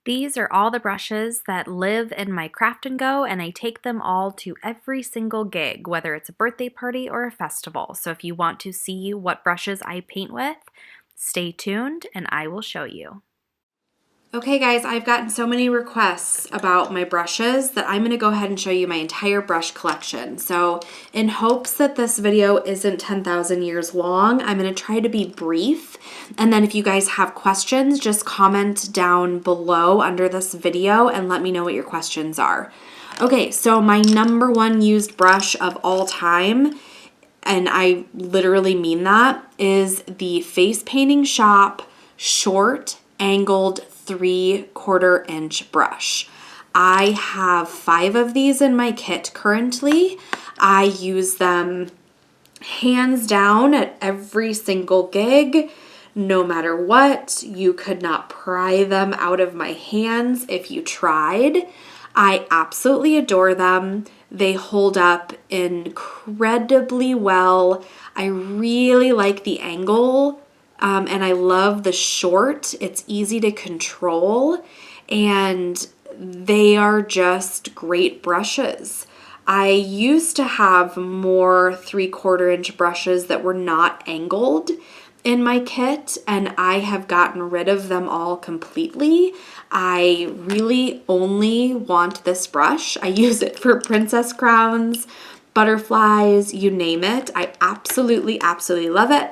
These are all the brushes that live in my Craft and Go, and I take them all to every single gig, whether it's a birthday party or a festival. So if you want to see what brushes I paint with, stay tuned and I will show you. Okay guys, I've gotten so many requests about my brushes that I'm going to go ahead and show you my entire brush collection. So in hopes that this video isn't 10,000 years long, I'm going to try to be brief. And then if you guys have questions, just comment down below under this video and let me know what your questions are. Okay, so my number one used brush of all time, and I literally mean that, is the Face Painting Shop Short Angled 3/4 inch brush. I have 5 of these in my kit currently. I use them hands down at every single gig, no matter what. You could not pry them out of my hands if you tried. I absolutely adore them. They hold up incredibly well. I really like the angle. And I love the short. It's easy to control, and they are just great brushes. I used to have more 3/4 inch brushes that were not angled in my kit, and I have gotten rid of them all completely. I really only want this brush. I use it for princess crowns, butterflies, you name it. I absolutely, absolutely love it.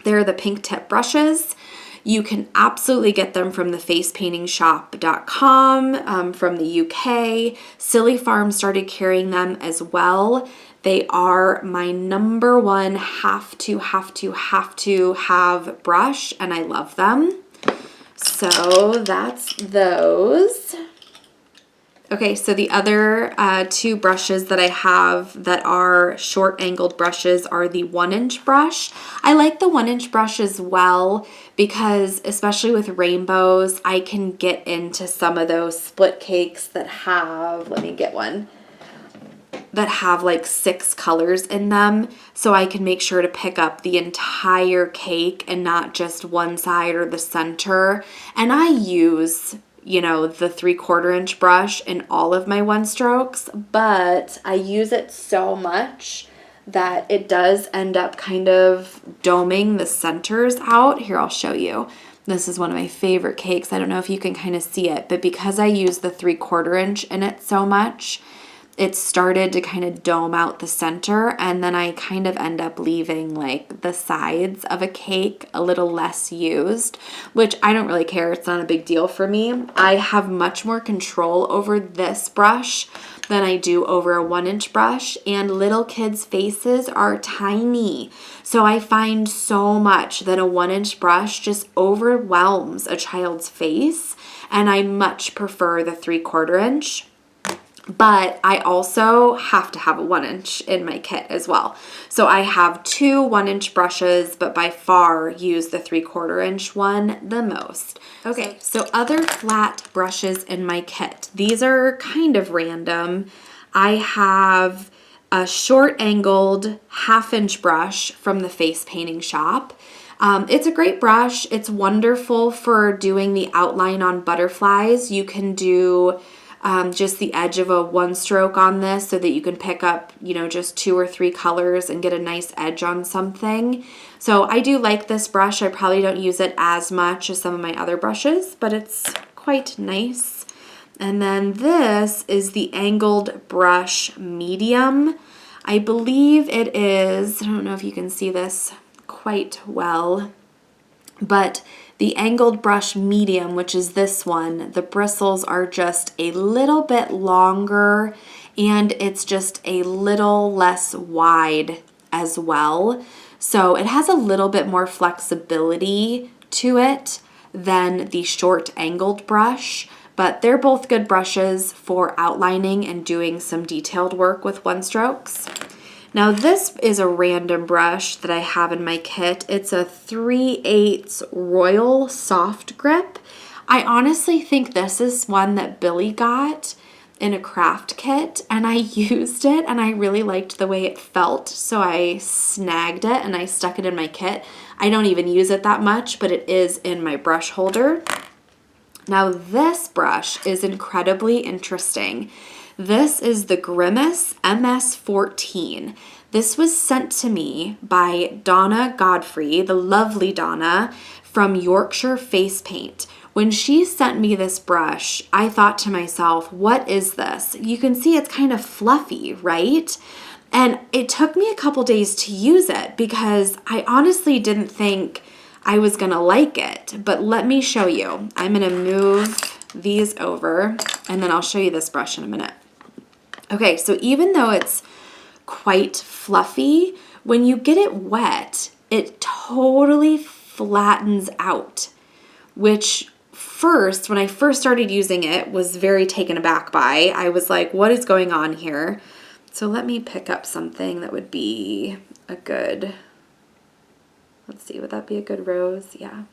They're the pink tip brushes. You can absolutely get them from the facepaintingshop.com from the UK. Silly Farm started carrying them as well. They are my number one have to have brush, and I love them. So that's those. Okay, so the other 2 brushes that I have that are short angled brushes are the 1-inch brush. I like the 1-inch brush as well because, especially with rainbows, I can get into some of those split cakes that have, let me get one, that have like 6 colors in them. So I can make sure to pick up the entire cake and not just one side or the center. And I use, you know, the 3/4 inch brush in all of my 1-strokes, but I use it so much that it does end up kind of doming the centers out. Here, I'll show you. This is one of my favorite cakes. I don't know if you can kind of see it, but because I use the 3/4 inch in it so much, it started to kind of dome out the center, and then I kind of end up leaving like the sides of a cake a little less used, which I don't really care. It's not a big deal for me. I have much more control over this brush than I do over a 1-inch brush, and little kids' faces are tiny. So I find so much that a 1-inch brush just overwhelms a child's face, and I much prefer the 3/4 inch. But I also have to have a 1-inch in my kit as well. So I have 2 1-inch brushes, but by far use the 3/4 inch one the most. Okay, so other flat brushes in my kit. These are kind of random. I have a short angled 1/2-inch brush from the Face Painting Shop. It's a great brush. It's wonderful for doing the outline on butterflies. You can do just the edge of a 1-stroke on this so that you can pick up, you know, just 2 or 3 colors and get a nice edge on something. So I do like this brush. I probably don't use it as much as some of my other brushes, but it's quite nice. And then this is the Angled Brush Medium. I believe it is, I don't know if you can see this quite well, but the Angled Brush Medium, which is this one, the bristles are just a little bit longer and it's just a little less wide as well. So it has a little bit more flexibility to it than the short angled brush, but they're both good brushes for outlining and doing some detailed work with 1-strokes. Now this is a random brush that I have in my kit. It's a 3/8 Royal Soft Grip. I honestly think this is one that Billy got in a craft kit, and I used it and I really liked the way it felt, so I snagged it and I stuck it in my kit. I don't even use it that much, but it is in my brush holder. Now this brush is incredibly interesting. This is the Grimace MS14. This was sent to me by Donna Godfrey, the lovely Donna from Yorkshire Face Paint. When she sent me this brush, I thought to myself, what is this? You can see it's kind of fluffy, right? And it took me a couple days to use it because I honestly didn't think I was gonna like it, but let me show you. I'm gonna move these over and then I'll show you this brush in a minute. Okay, so even though it's quite fluffy, when you get it wet, it totally flattens out, which when I first started using it, was very taken aback by. I was like, what is going on here? So let me pick up something that would be a good, let's see, would that be a good rose? Yeah.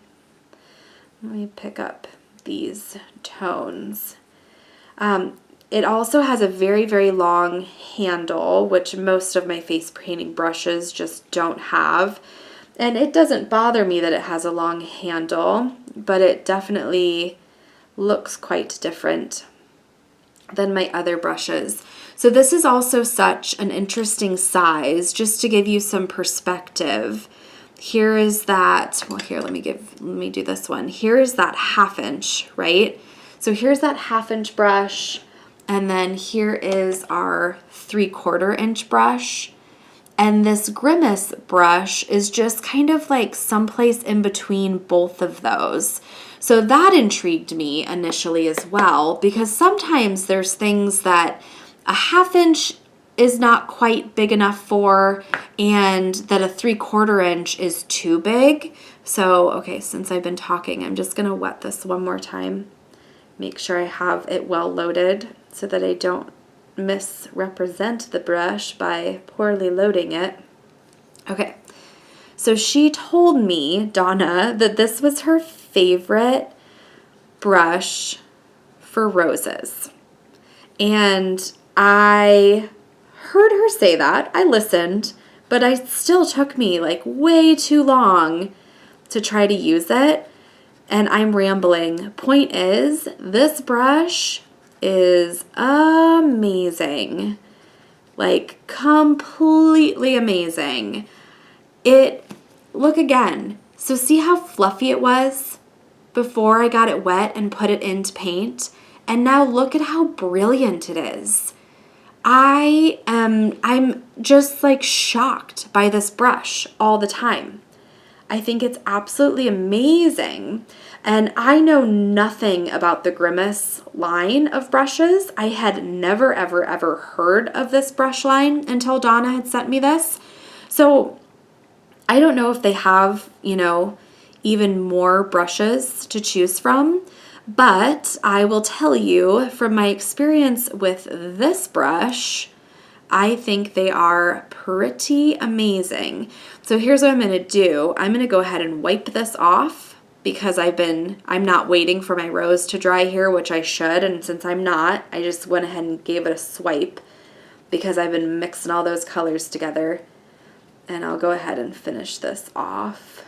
Let me pick up these tones. It also has a very, very long handle, which most of my face painting brushes just don't have. And it doesn't bother me that it has a long handle, but it definitely looks quite different than my other brushes. So this is also such an interesting size, just to give you some perspective. Here is that, well here, let me do this one. Here is that 1/2 inch, right? So here's that 1/2 inch brush, and then here is our 3/4 inch brush. And this Grimace brush is just kind of like someplace in between both of those. So that intrigued me initially as well, because sometimes there's things that a 1/2 inch is not quite big enough for, and that a 3/4 inch is too big. So, okay, since I've been talking, I'm just gonna wet this one more time. Make sure I have it well loaded so that I don't misrepresent the brush by poorly loading it. Okay, so she told me, Donna, that this was her favorite brush for roses. And I heard her say that. I listened, but it still took me like way too long to try to use it. And I'm rambling. Point is, this brush is amazing. Like, completely amazing. Look again. So see how fluffy it was before I got it wet and put it into paint? And now look at how brilliant it is. I'm just like shocked by this brush all the time. I think it's absolutely amazing. And I know nothing about the Grimace line of brushes. I had never, ever, ever heard of this brush line until Donna had sent me this. So I don't know if they have, even more brushes to choose from. But I will tell you from my experience with this brush, I think they are pretty amazing. So here's what I'm going to do. I'm going to go ahead and wipe this off because I'm not waiting for my rose to dry here, which I should. And since I'm not, I just went ahead and gave it a swipe because I've been mixing all those colors together. And I'll go ahead and finish this off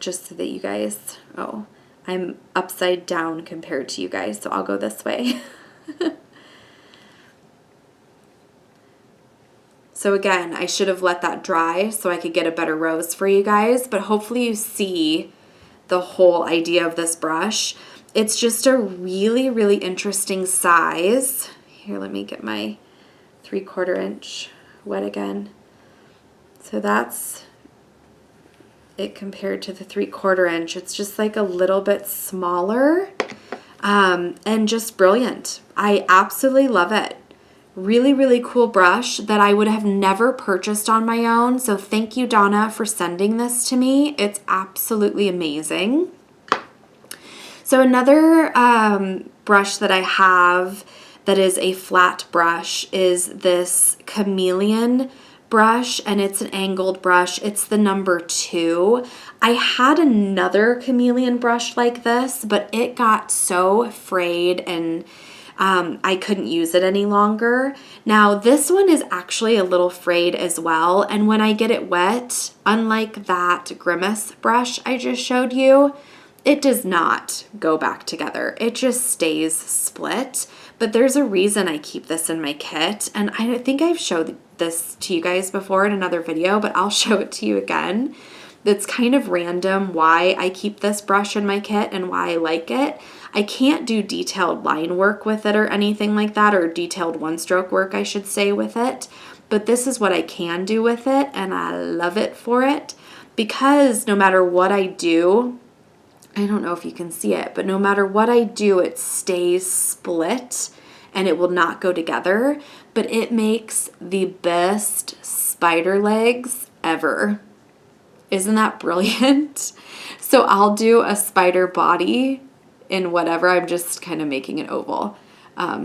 just so that you guys, I'm upside down compared to you guys, so I'll go this way. So again, I should have let that dry so I could get a better rose for you guys, but hopefully you see the whole idea of this brush. It's just a really, really interesting size. Here, let me get my 3/4 inch wet again. So that's it compared to the 3/4 inch. It's just like a little bit smaller and just brilliant. I absolutely love it. Really, really cool brush that I would have never purchased on my own. So thank you, Donna, for sending this to me. It's absolutely amazing. So another brush that I have that is a flat brush is this chameleon brush, and it's an angled brush. It's the number 2. I had another chameleon brush like this, but it got so frayed and I couldn't use it any longer. Now this one is actually a little frayed as well, and when I get it wet, unlike that Grimace brush I just showed you, it does not go back together. It just stays split. But there's a reason I keep this in my kit. And I think I've showed this to you guys before in another video, but I'll show it to you again. It's kind of random why I keep this brush in my kit and why I like it. I can't do detailed line work with it or anything like that, or detailed one-stroke work, I should say, with it. But this is what I can do with it, and I love it for it because no matter what I do, I don't know if you can see it, but no matter what I do, it stays split and it will not go together. But it makes the best spider legs ever. Isn't that brilliant? So I'll do a spider body in whatever. I'm just kind of making an oval.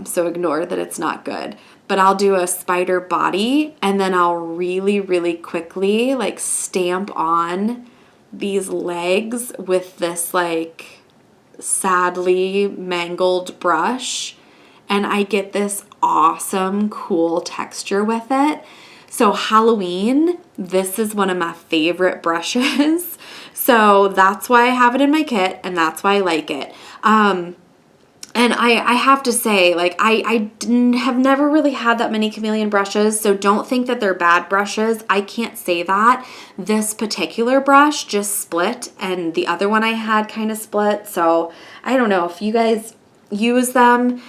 So ignore that it's not good. But I'll do a spider body and then I'll really, really quickly like stamp on these legs with this like sadly mangled brush, and I get this awesome cool texture with it. So Halloween, this is one of my favorite brushes. So that's why I have it in my kit, and that's why I like it. And I have to say, like, I have never really had that many chameleon brushes, so don't think that they're bad brushes. I can't say that. This particular brush just split, and the other one I had kind of split, so I don't know if you guys use them.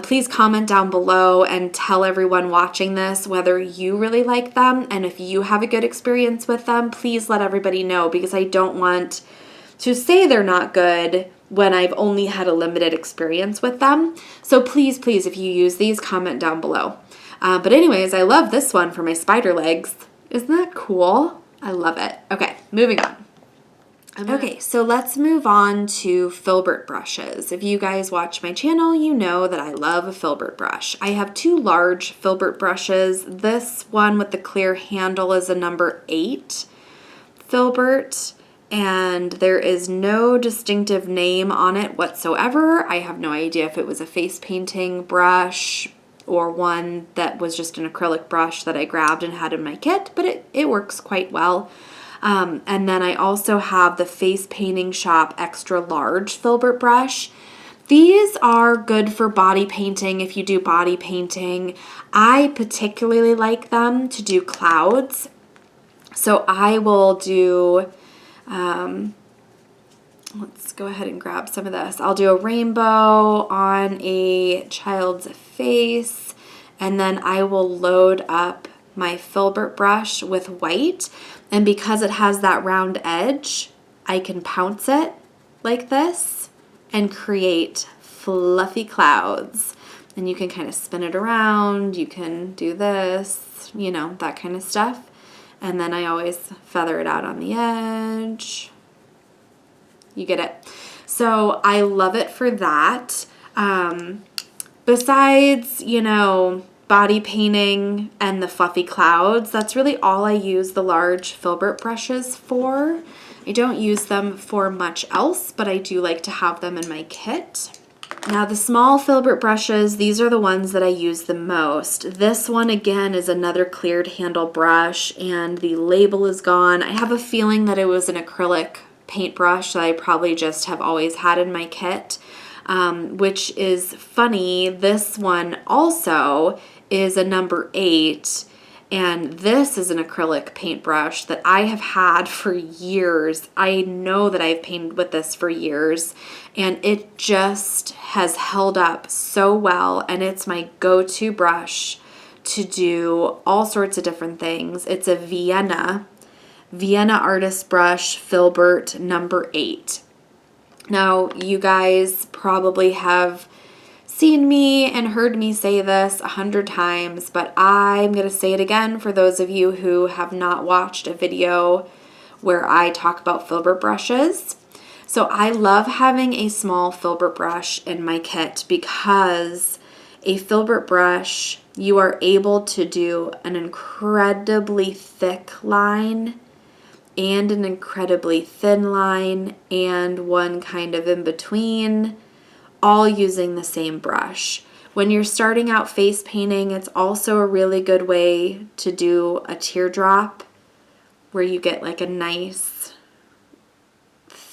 Please comment down below and tell everyone watching this whether you really like them, and if you have a good experience with them, please let everybody know, because I don't want to say they're not good when I've only had a limited experience with them. So please, please, if you use these, comment down below. But anyways, I love this one for my spider legs. Isn't that cool? I love it. Okay, moving on. Okay, so let's move on to Filbert brushes. If you guys watch my channel, you know that I love a Filbert brush. I have two large Filbert brushes. This one with the clear handle is a number 8 Filbert, and there is no distinctive name on it whatsoever. I have no idea if it was a face painting brush or one that was just an acrylic brush that I grabbed and had in my kit, but it works quite well. And then I also have the Face Painting Shop extra large Filbert brush. These are good for body painting if you do body painting. I particularly like them to do clouds. So I will do, let's go ahead and grab some of this. I'll do a rainbow on a child's face, and then I will load up my Filbert brush with white. And because it has that round edge, I can pounce it like this and create fluffy clouds. And you can kind of spin it around. You can do this, you know, that kind of stuff. And then I always feather it out on the edge. You get it. So I love it for that. Besides, you know, body painting and the fluffy clouds, that's really all I use the large Filbert brushes for. I don't use them for much else, but I do like to have them in my kit. Now the small Filbert brushes, these are the ones that I use the most. This one again is another cleared handle brush, and the label is gone. I have a feeling that it was an acrylic paintbrush that I probably just have always had in my kit, which is funny. This one also is a number 8, and this is an acrylic paintbrush that I have had for years. I know that I've painted with this for years, and it just has held up so well, and it's my go-to brush to do all sorts of different things. It's a Vienna Artist Brush Filbert number 8. Now, you guys probably have seen me and heard me say this 100 times, but I'm going to say it again for those of you who have not watched a video where I talk about Filbert brushes. So I love having a small Filbert brush in my kit because a Filbert brush, you are able to do an incredibly thick line and an incredibly thin line and one kind of in between, all using the same brush. When you're starting out face painting, it's also a really good way to do a teardrop where you get like a nice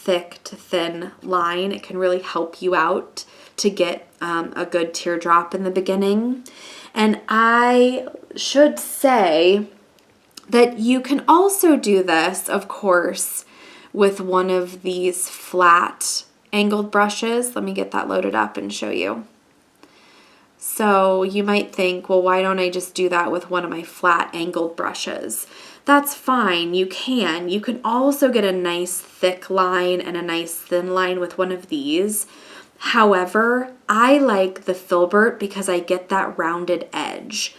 thick to thin line. It can really help you out to get a good teardrop in the beginning. And I should say that you can also do this, of course, with one of these flat angled brushes. Let me get that loaded up and show you. So you might think, well, why don't I just do that with one of my flat angled brushes? That's fine, you can. You can also get a nice thick line and a nice thin line with one of these. However, I like the Filbert because I get that rounded edge.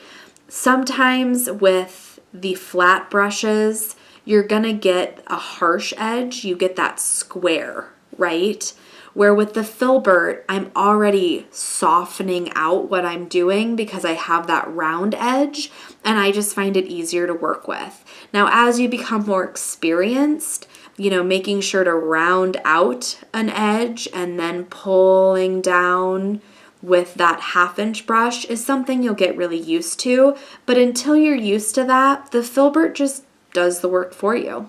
Sometimes with the flat brushes, you're gonna get a harsh edge. You get that square, right? Where with the Filbert, I'm already softening out what I'm doing because I have that round edge, and I just find it easier to work with. Now, as you become more experienced, you know, making sure to round out an edge and then pulling down with that 1/2 inch brush is something you'll get really used to. But until you're used to that, the Filbert just does the work for you.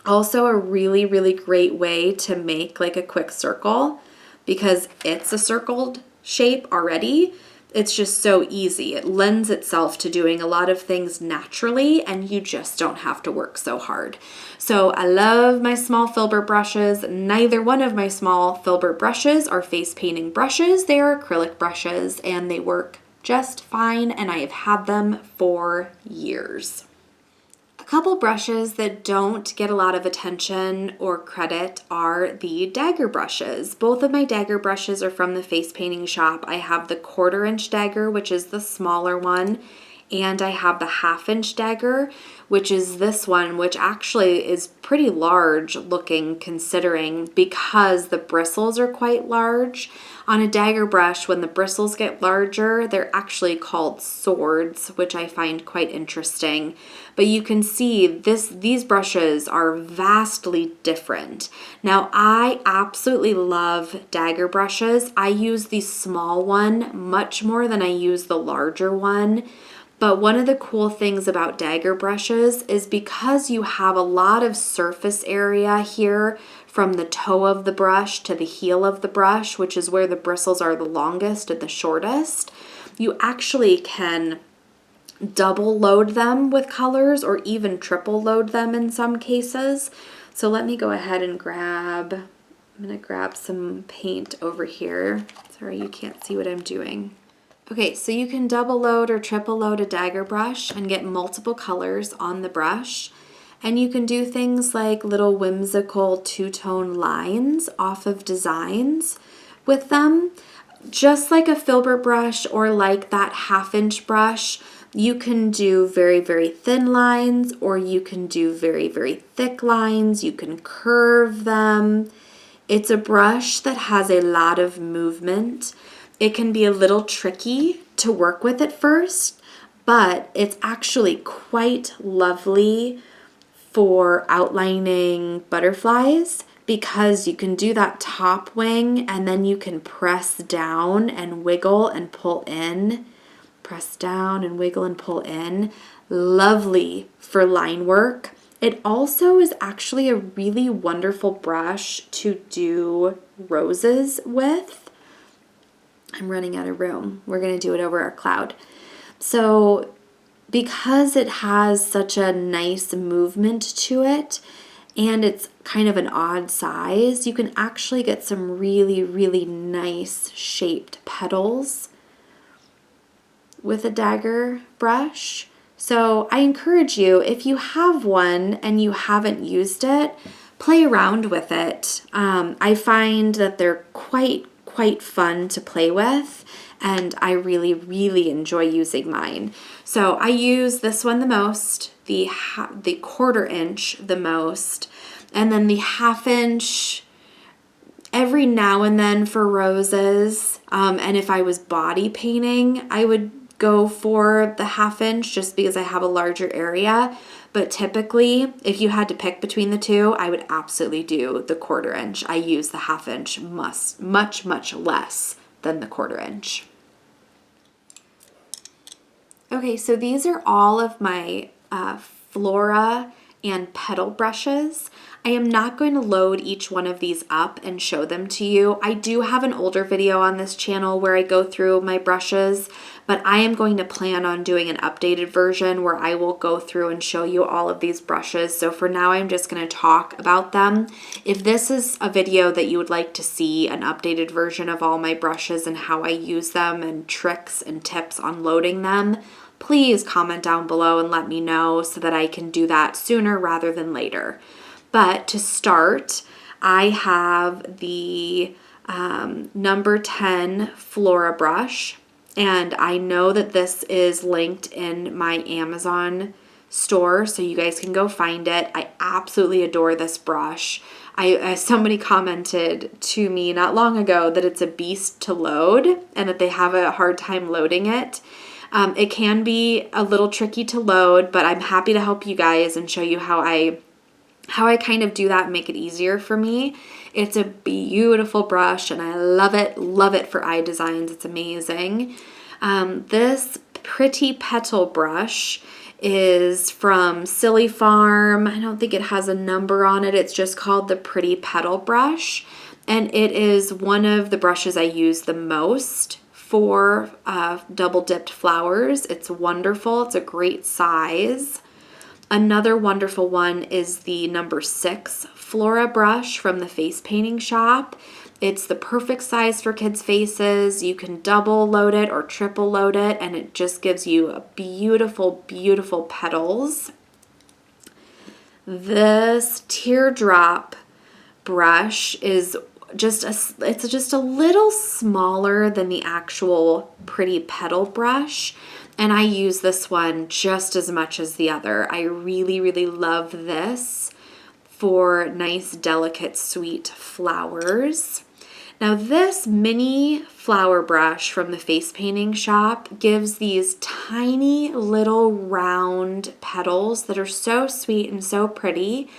Also a really, really great way to make like a quick circle because it's a circled shape already. It's just so easy. It lends itself to doing a lot of things naturally and you just don't have to work so hard. So I love my small Filbert brushes. Neither one of my small Filbert brushes are face painting brushes. They are acrylic brushes and they work just fine and I have had them for years. A couple brushes that don't get a lot of attention or credit are the Dagger brushes. Both of my Dagger brushes are from the face painting shop. I have the 1/4 inch Dagger, which is the smaller one, and I have the 1/2 inch Dagger, which is this one, which actually is pretty large looking considering because the bristles are quite large. On a Dagger brush, when the bristles get larger, they're actually called swords, which I find quite interesting. But you can see these brushes are vastly different. Now, I absolutely love Dagger brushes. I use the small one much more than I use the larger one. But one of the cool things about Dagger brushes is because you have a lot of surface area here from the toe of the brush to the heel of the brush, which is where the bristles are the longest and the shortest, you actually can double load them with colors or even triple load them in some cases. So let me go ahead and I'm gonna grab some paint over here. Sorry, you can't see what I'm doing. Okay, so you can double load or triple load a Dagger brush and get multiple colors on the brush. And you can do things like little whimsical two-tone lines off of designs with them. Just like a Filbert brush or like that 1/2 inch brush, you can do very, very thin lines or you can do very, very thick lines. You can curve them. It's a brush that has a lot of movement. It can be a little tricky to work with at first, but it's actually quite lovely for outlining butterflies because you can do that top wing and then you can press down and wiggle and pull in. Press down and wiggle and pull in. Lovely for line work. It also is actually a really wonderful brush to do roses with. I'm running out of room. We're going to do it over our cloud. So because it has such a nice movement to it and it's kind of an odd size, you can actually get some really, really nice shaped petals with a Dagger brush. So I encourage you, if you have one and you haven't used it, play around with it. I find that they're quite fun to play with, and I really, really enjoy using mine. So I use this one the most, the 1/4 inch the most, and then the 1/2 inch every now and then for roses. And if I was body painting, I would go for the 1/2 inch just because I have a larger area. But typically, if you had to pick between the two, I would absolutely do the 1/4 inch. I use the 1/2 inch much less than the 1/4 inch. Okay, so these are all of my Flora and petal brushes. I am not going to load each one of these up and show them to you. I do have an older video on this channel where I go through my brushes, but I am going to plan on doing an updated version where I will go through and show you all of these brushes. So for now, I'm just going to talk about them. If this is a video that you would like to see an updated version of all my brushes and how I use them and tricks and tips on loading them, please comment down below and let me know so that I can do that sooner rather than later. But to start, I have the number 10 Flora brush, and I know that this is linked in my Amazon store, so you guys can go find it. I absolutely adore this brush. Somebody commented to me not long ago that it's a beast to load and that they have a hard time loading it. It can be a little tricky to load, but I'm happy to help you guys and show you how I kind of do that and make it easier for me. It's a beautiful brush and I love it for eye designs. It's amazing. This pretty petal brush is from Silly Farm. I don't think it has a number on it. It's just called the Pretty Petal brush. And it is one of the brushes I use the most for double dipped flowers. It's wonderful. It's a great size. Another wonderful one is the number 6 Flora brush from the face painting shop. It's the perfect size for kids' faces. You can double load it or triple load it, and it just gives you a beautiful, beautiful petals. This teardrop brush is it's just a little smaller than the actual pretty petal brush. And I use this one just as much as the other. I really, really love this for nice, delicate, sweet flowers. Now this mini flower brush from the face painting shop gives these tiny little round petals that are so sweet and so pretty.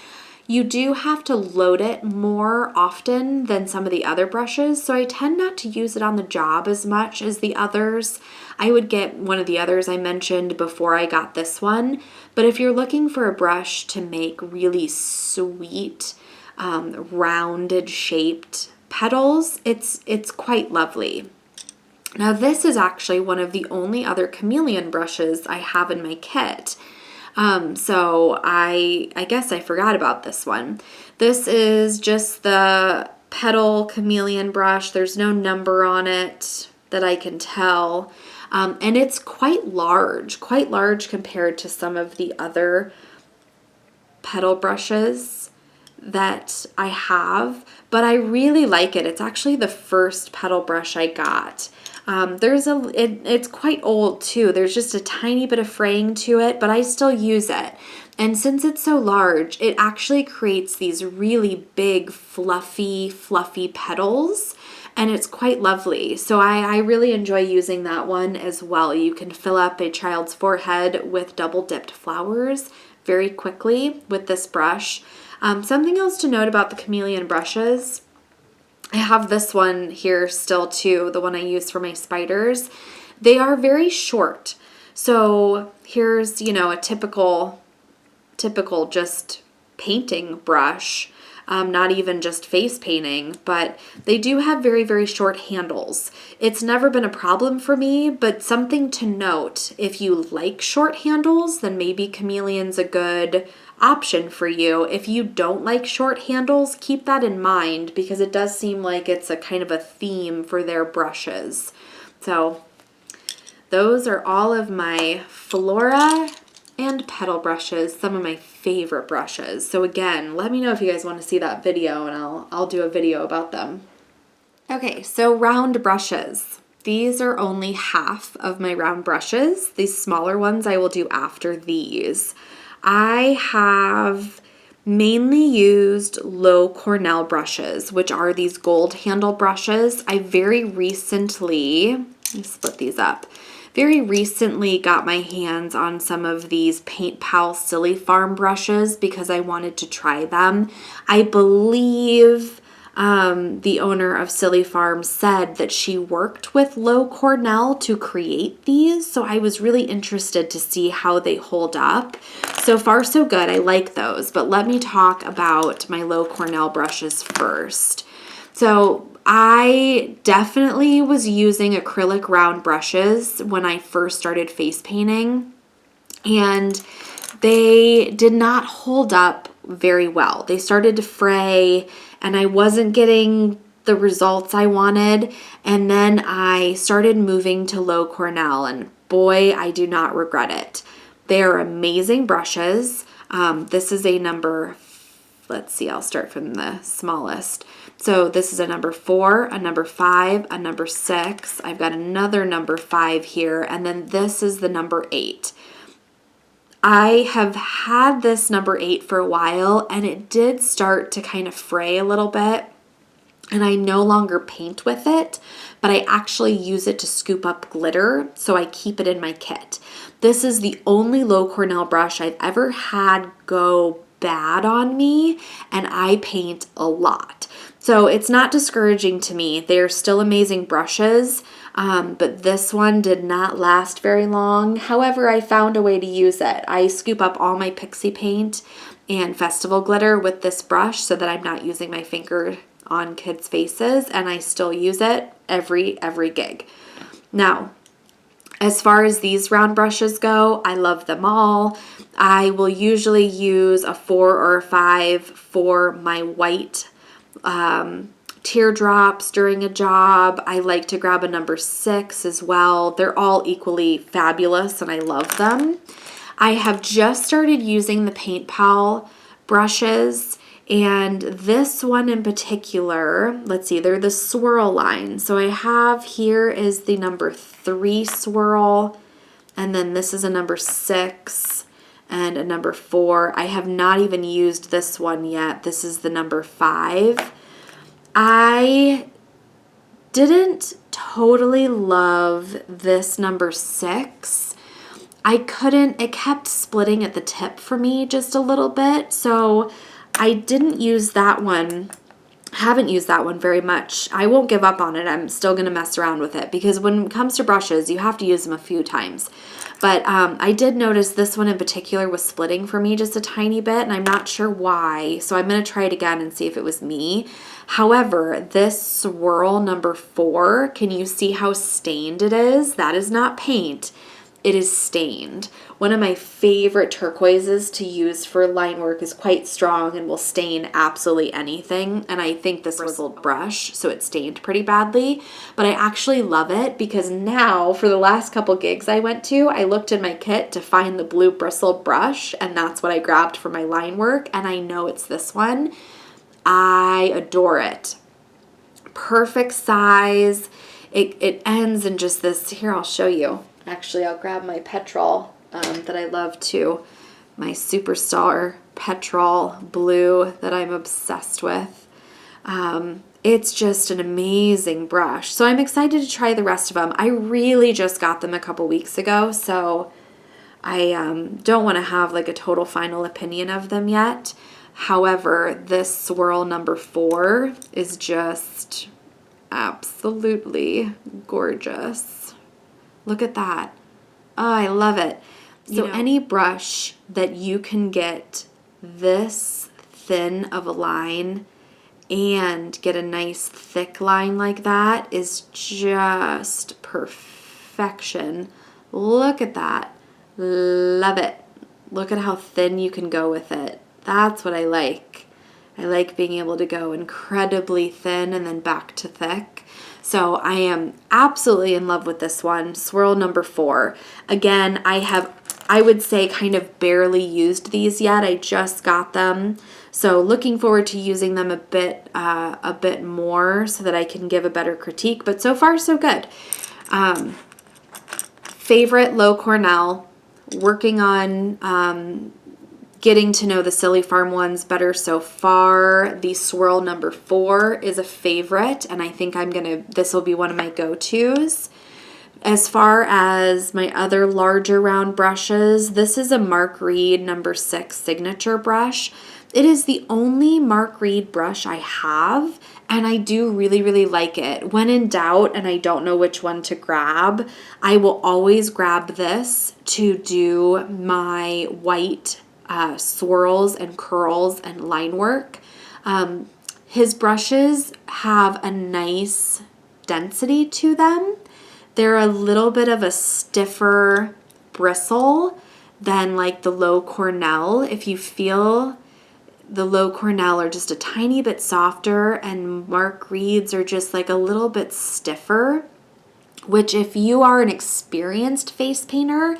You do have to load it more often than some of the other brushes, so I tend not to use it on the job as much as the others. I would get one of the others I mentioned before I got this one, but if you're looking for a brush to make really sweet, rounded shaped petals, it's quite lovely. Now this is actually one of the only other chameleon brushes I have in my kit. So I guess I forgot about this one. This is just the petal chameleon brush. There's no number on it that I can tell. And it's quite large compared to some of the other petal brushes that I have, but I really like it. It's actually the first petal brush I got. It's quite old too. There's just a tiny bit of fraying to it, but I still use it. And since it's so large, it actually creates these really big, fluffy petals, and it's quite lovely. So I really enjoy using that one as well. You can fill up a child's forehead with double dipped flowers very quickly with this brush. Something else to note about the chameleon brushes, I have this one here still too, the one I use for my spiders. They are very short. So here's, a typical just painting brush, not even just face painting, but they do have very, very short handles. It's never been a problem for me, but something to note, if you like short handles, then maybe chameleon's a good option for you. If you don't like short handles, keep that in mind because it does seem like it's a kind of a theme for their brushes. So those are all of my Flora and petal brushes, some of my favorite brushes. So again, let me know if you guys want to see that video and I'll do a video about them. Okay, so round brushes. These are only half of my round brushes. These smaller ones I will do after these. I have mainly used low Cornell brushes, which are these gold handle brushes. I very recently, let me split these up, very recently got my hands on some of these Paint Pal Silly Farm brushes because I wanted to try them. I believe the owner of Silly Farm said that she worked with low Cornell to create these, so I was really interested to see how they hold up. So far, so good. I like those, but let me talk about my low Cornell brushes first. So I definitely was using acrylic round brushes when I first started face painting, and they did not hold up very well. They started to fray, and I wasn't getting the results I wanted. And then I started moving to low Cornell, and boy, I do not regret it. They are amazing brushes. This is a number, let's see, I'll start from the smallest. So this is a number 4, a number 5, a number 6. I've got another number 5 here, and then this is the number 8. I have had this number 8 for a while, and it did start to kind of fray a little bit, and I no longer paint with it, but I actually use it to scoop up glitter, so I keep it in my kit. This is the only low Cornell brush I've ever had go bad on me, and I paint a lot. So it's not discouraging to me. They're still amazing brushes, but this one did not last very long. However, I found a way to use it. I scoop up all my pixie paint and festival glitter with this brush so that I'm not using my finger on kids' faces, and I still use it every gig. Now, as far as these round brushes go, I love them all. I will usually use a 4 or a 5 for my white teardrops during a job. I like to grab a number 6 as well. They're all equally fabulous, and I love them. I have just started using the Paint Pal brushes, and this one in particular, let's see, they're the swirl line. So I have here is the number 3 swirl, and then this is a number 6 and a number 4. I have not even used this one yet. This is the number 5. I didn't totally love this number 6. It kept splitting at the tip for me just a little bit, so I didn't use that one. Haven't used that one very much. I won't give up on it. I'm still going to mess around with it because when it comes to brushes, you have to use them a few times. But I did notice this one in particular was splitting for me just a tiny bit, and I'm not sure why. So I'm going to try it again and see if it was me. However, this swirl number 4, can you see how stained it is? That is not paint. It is stained. One of my favorite turquoises to use for line work is quite strong and will stain absolutely anything. And I think this was a brush, so it stained pretty badly. But I actually love it because now, for the last couple gigs I went to, I looked in my kit to find the blue bristle brush, and that's what I grabbed for my line work. And I know it's this one. I adore it. Perfect size. It ends in just this. Here, I'll show you. Actually, I'll grab my petrol that I love too. My Superstar petrol blue that I'm obsessed with. It's just an amazing brush. So I'm excited to try the rest of them. I really just got them a couple weeks ago, so I don't want to have like a total final opinion of them yet. However, this swirl number 4 is just absolutely gorgeous. Look at that. Oh, I love it. So any brush that you can get this thin of a line and get a nice thick line like that is just perfection. Look at that. Love it. Look at how thin you can go with it. That's what I like. I like being able to go incredibly thin and then back to thick. So I am absolutely in love with this one, swirl number 4. Again, I would say kind of barely used these yet. I just got them. So looking forward to using them a bit more so that I can give a better critique, but so far so good. Favorite low Cornell, working on getting to know the Silly Farm ones better so far. The swirl number 4 is a favorite, and I think this will be one of my go-tos. As far as my other larger round brushes, this is a Mark Reed number 6 signature brush. It is the only Mark Reed brush I have, and I do really, really like it. When in doubt and I don't know which one to grab, I will always grab this to do my white swirls and curls and line work. His brushes have a nice density to them. They're a little bit of a stiffer bristle than like the low Cornell. If you feel the low Cornell are just a tiny bit softer and Mark Reed's are just like a little bit stiffer, which if you are an experienced face painter,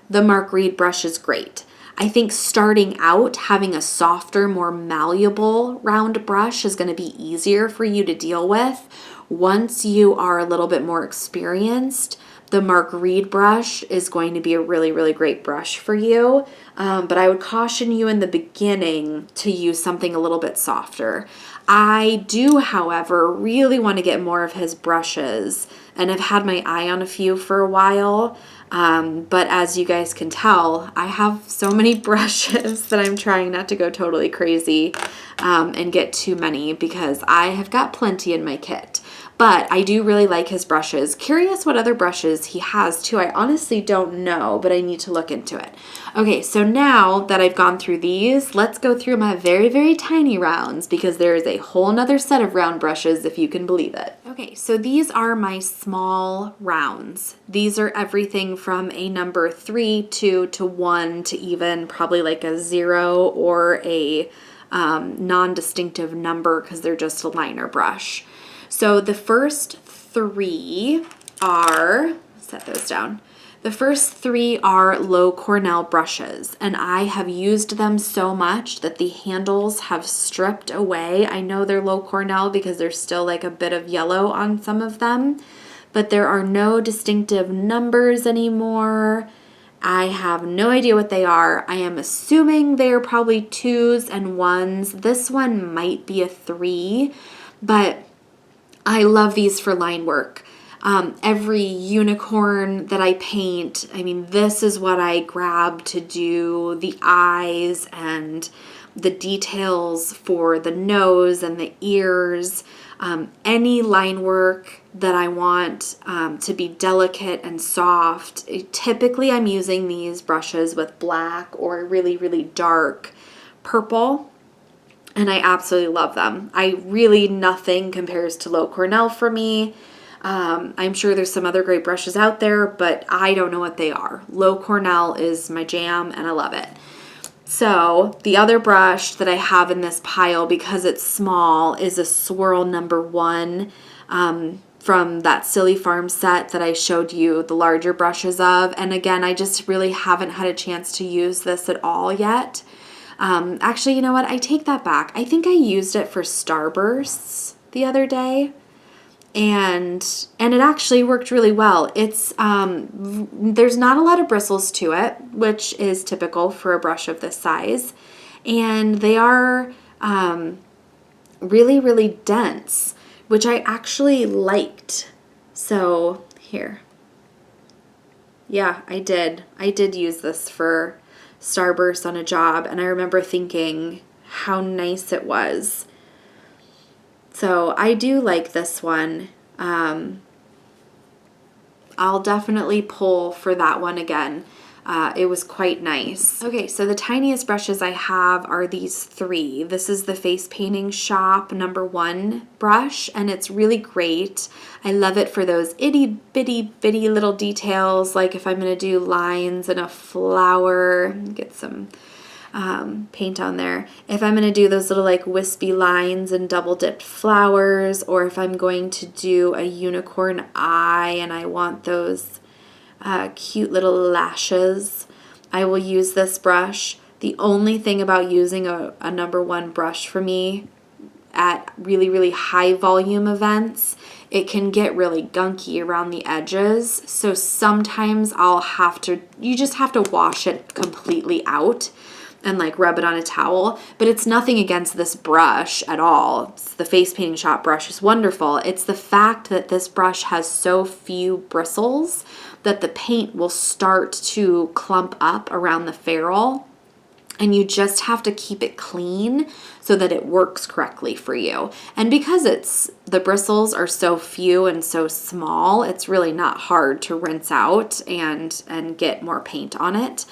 the Mark Reed brush is great. I think starting out, having a softer, more malleable round brush is going to be easier for you to deal with. Once you are a little bit more experienced, the Mark Reed brush is going to be a really, really great brush for you. But I would caution you in the beginning to use something a little bit softer. I do, however, really want to get more of his brushes, and I've had my eye on a few for a while. But as you guys can tell, I have so many brushes that I'm trying not to go totally crazy and get too many because I have got plenty in my kit. But I do really like his brushes. Curious what other brushes he has too. I honestly don't know, but I need to look into it. Okay, so now that I've gone through these, let's go through my very, very tiny rounds because there is a whole nother set of round brushes if you can believe it. Okay, so these are my small rounds. These are everything from a number 3, 2 to 1 to even probably like a 0 or a non-distinctive number because they're just a liner brush. So the first 3 are, set those down. The first 3 are low Cornell brushes, and I have used them so much that the handles have stripped away. I know they're low Cornell because there's still like a bit of yellow on some of them, but there are no distinctive numbers anymore. I have no idea what they are. I am assuming they are probably 2s and 1s. This one might be a 3, but I love these for line work. Every unicorn that I paint, I mean, this is what I grab to do the eyes and the details for the nose and the ears. Any line work that I want to be delicate and soft. Typically, I'm using these brushes with black or really, really dark purple. And I absolutely love them. Nothing compares to low Cornell for me. I'm sure there's some other great brushes out there, but I don't know what they are. Low Cornell is my jam and I love it. So the other brush that I have in this pile, because it's small, is a swirl number 1 from that Silly Farm set that I showed you the larger brushes of. And again, I just really haven't had a chance to use this at all yet. Actually, you know what? I take that back. I think I used it for Starbursts the other day, and it actually worked really well. It's there's not a lot of bristles to it, which is typical for a brush of this size, and they are really, really dense, which I actually liked. So here, yeah, I did use this for Starburst on a job, and I remember thinking how nice it was. So I do like this one. I'll definitely pull for that one again. It was quite nice. Okay, so the tiniest brushes I have are these 3. This is the Face Painting Shop number 1 brush, and it's really great. I love it for those itty bitty bitty little details, like if I'm going to do lines in a flower, get some paint on there. If I'm going to do those little like wispy lines and double dipped flowers, or if I'm going to do a unicorn eye and I want those cute little lashes, I will use this brush. The only thing about using a number 1 brush for me at really, really high volume events, it can get really gunky around the edges. So sometimes you just have to wash it completely out and like rub it on a towel. But it's nothing against this brush at all. The Face Painting Shop brush is wonderful. It's the fact that this brush has so few bristles that the paint will start to clump up around the ferrule. And you just have to keep it clean so that it works correctly for you. And because the bristles are so few and so small, it's really not hard to rinse out and get more paint on it.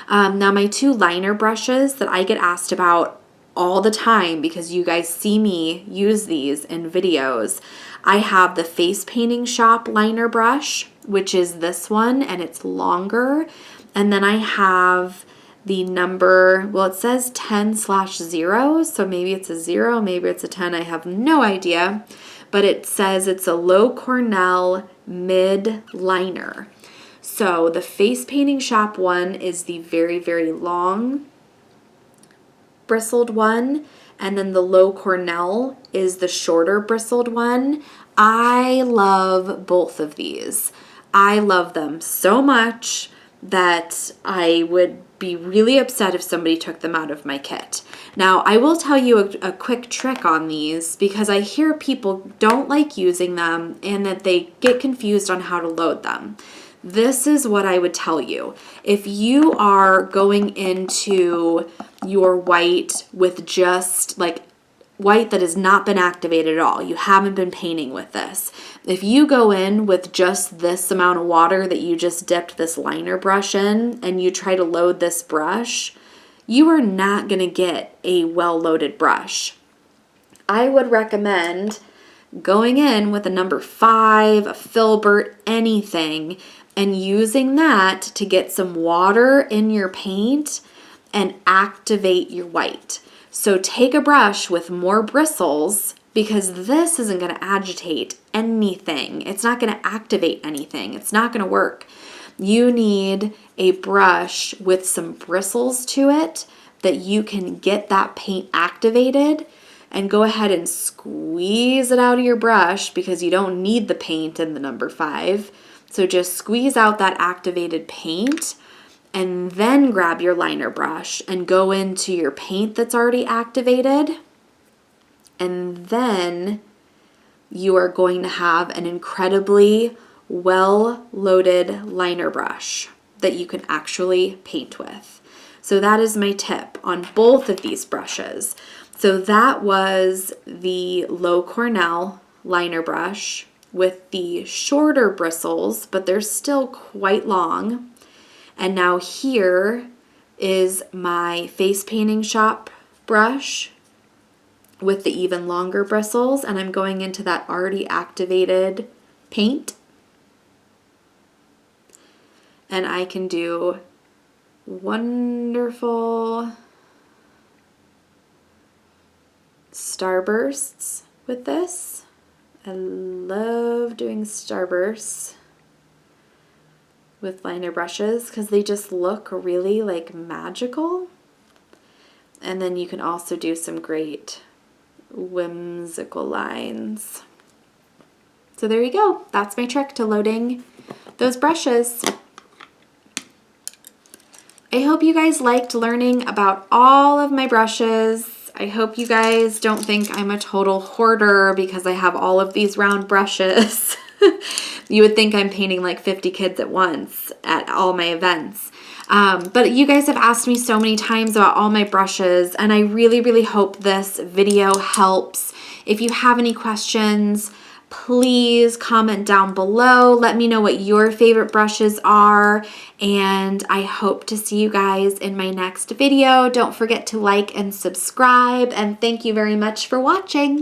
Now my 2 liner brushes that I get asked about all the time because you guys see me use these in videos. I have the Face Painting Shop liner brush, which is this one, and it's longer. And then I have the number, well, it says 10/0, so maybe it's a 0, maybe it's a 10, I have no idea. But it says it's a low Cornell mid liner. So the Face Painting Shop one is the very, very long bristled one, and then the low Cornell is the shorter bristled one. I love both of these. I love them so much that I would be really upset if somebody took them out of my kit. Now, I will tell you a quick trick on these because I hear people don't like using them and that they get confused on how to load them. This is what I would tell you. If you are going into your white with just like white that has not been activated at all, you haven't been painting with this. If you go in with just this amount of water that you just dipped this liner brush in and you try to load this brush, you are not going to get a well-loaded brush. I would recommend going in with a number 5, a Filbert, anything, and using that to get some water in your paint and activate your white. So take a brush with more bristles because this isn't going to agitate anything. It's not going to activate anything. It's not going to work. You need a brush with some bristles to it that you can get that paint activated, and go ahead and squeeze it out of your brush because you don't need the paint in the number 5. So just squeeze out that activated paint and then grab your liner brush and go into your paint that's already activated. And then you are going to have an incredibly well-loaded liner brush that you can actually paint with. So that is my tip on both of these brushes. So that was the low Cornell liner brush with the shorter bristles, but they're still quite long. And now here is my Face Painting Shop brush with the even longer bristles, and I'm going into that already activated paint. And I can do wonderful starbursts with this. I love doing starbursts with liner brushes because they just look really like magical. And then you can also do some great whimsical lines. So there you go. That's my trick to loading those brushes. I hope you guys liked learning about all of my brushes. I hope you guys don't think I'm a total hoarder because I have all of these round brushes. You would think I'm painting like 50 kids at once at all my events. But you guys have asked me so many times about all my brushes, and I really, really hope this video helps. If you have any questions, please comment down below. Let me know what your favorite brushes are, and I hope to see you guys in my next video. Don't forget to like and subscribe, and thank you very much for watching.